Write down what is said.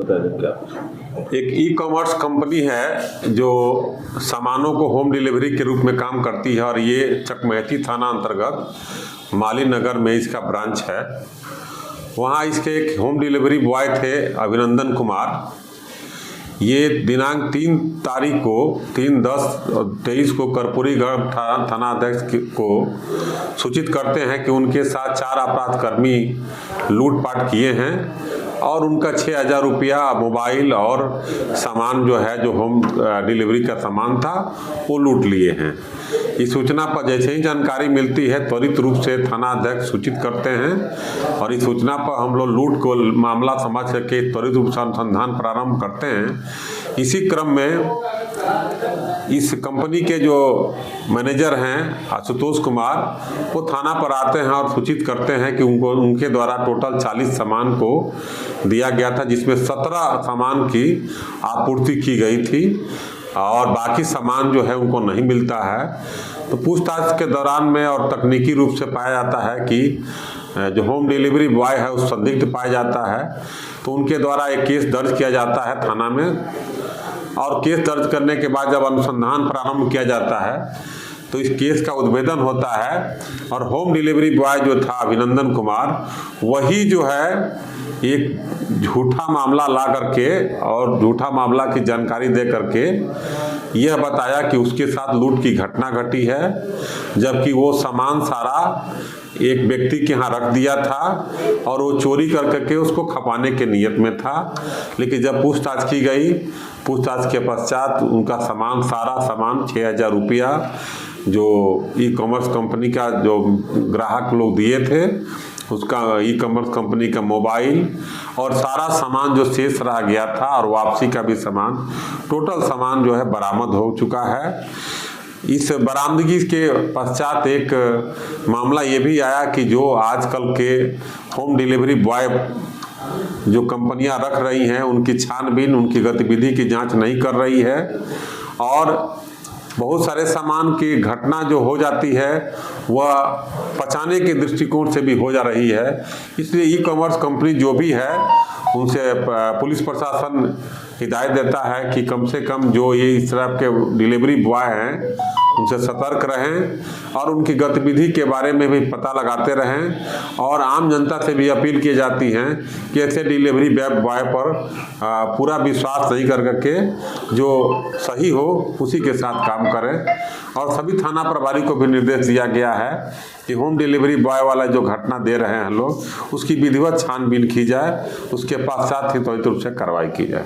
बता दें क्या? एक ई कॉमर्स कंपनी है जो सामानों को होम डिलीवरी के रूप में काम करती है और ये चकमेहती थाना अंतर्गत माली नगर में इसका ब्रांच है। वहाँ इसके एक होम डिलीवरी बॉय थे अभिनंदन कुमार। ये दिनांक 3 तारीख को 3/10/23 को कर्पूरीगढ़ थानाध्यक्ष को सूचित करते हैं कि उनके साथ 4 अपराधकर्मी लूटपाट किए हैं और उनका 6,000 रुपया, मोबाइल और सामान जो है, जो होम डिलीवरी का सामान था, वो लूट लिए हैं। इस सूचना पर जैसे ही जानकारी मिलती है त्वरित रूप से थाना अध्यक्ष सूचित करते हैं और इस सूचना पर हम लोग लूट को मामला समझ करके त्वरित रूप से अनुसंधान प्रारंभ करते हैं। इसी क्रम में इस कंपनी के जो मैनेजर हैं आशुतोष कुमार, वो थाना पर आते हैं और सूचित करते हैं कि उनके द्वारा टोटल 40 सामान को दिया गया था, जिसमें 17 सामान की आपूर्ति की गई थी और बाकी सामान जो है उनको नहीं मिलता है। तो पूछताछ के दौरान में और तकनीकी रूप से पाया जाता है कि जो होम डिलीवरी बॉय है उस संदिग्ध पाया जाता है, तो उनके द्वारा एक केस दर्ज किया जाता है थाना में और केस दर्ज करने के बाद जब अनुसंधान प्रारंभ किया जाता है तो इस केस का उद्भेदन होता है और होम डिलीवरी बॉय जो था अभिनंदन कुमार, वही जो है एक झूठा मामला ला करके और झूठा मामला की जानकारी दे करके यह बताया कि उसके साथ लूट की घटना घटी है, जबकि वो सामान सारा एक व्यक्ति के यहाँ रख दिया था और वो चोरी कर करके उसको खपाने के नियत में था। लेकिन जब पूछताछ की गई, पूछताछ के पश्चात उनका सारा सामान 6,000 रुपया जो ई कॉमर्स कंपनी का जो ग्राहक लोग दिए थे, उसका ई कॉमर्स कंपनी का मोबाइल और सारा सामान जो शेष रह गया था और वापसी का भी सामान, टोटल सामान जो है बरामद हो चुका है। इस बरामदगी के पश्चात एक मामला ये भी आया कि जो आजकल के होम डिलीवरी बॉय जो कंपनियां रख रही हैं उनकी छानबीन, उनकी गतिविधि की जांच नहीं कर रही है और बहुत सारे सामान की घटना जो हो जाती है वह पचाने के दृष्टिकोण से भी हो जा रही है। इसलिए ई कॉमर्स कंपनी जो भी है उनसे पुलिस प्रशासन हिदायत देता है कि कम से कम जो ये इस तरह के डिलीवरी बॉय हैं उनसे सतर्क रहें और उनकी गतिविधि के बारे में भी पता लगाते रहें और आम जनता से भी अपील की जाती है कि ऐसे डिलीवरी बॉय पर पूरा विश्वास नहीं कर करके जो सही हो उसी के साथ काम करें। और सभी थाना प्रभारी को भी निर्देश दिया गया है कि होम डिलीवरी बॉय वाला जो घटना दे रहे हैं लोग, उसकी विधिवत छानबीन की जाए, उसके पश्चात ही त्वरित रूप से कार्रवाई की जाए।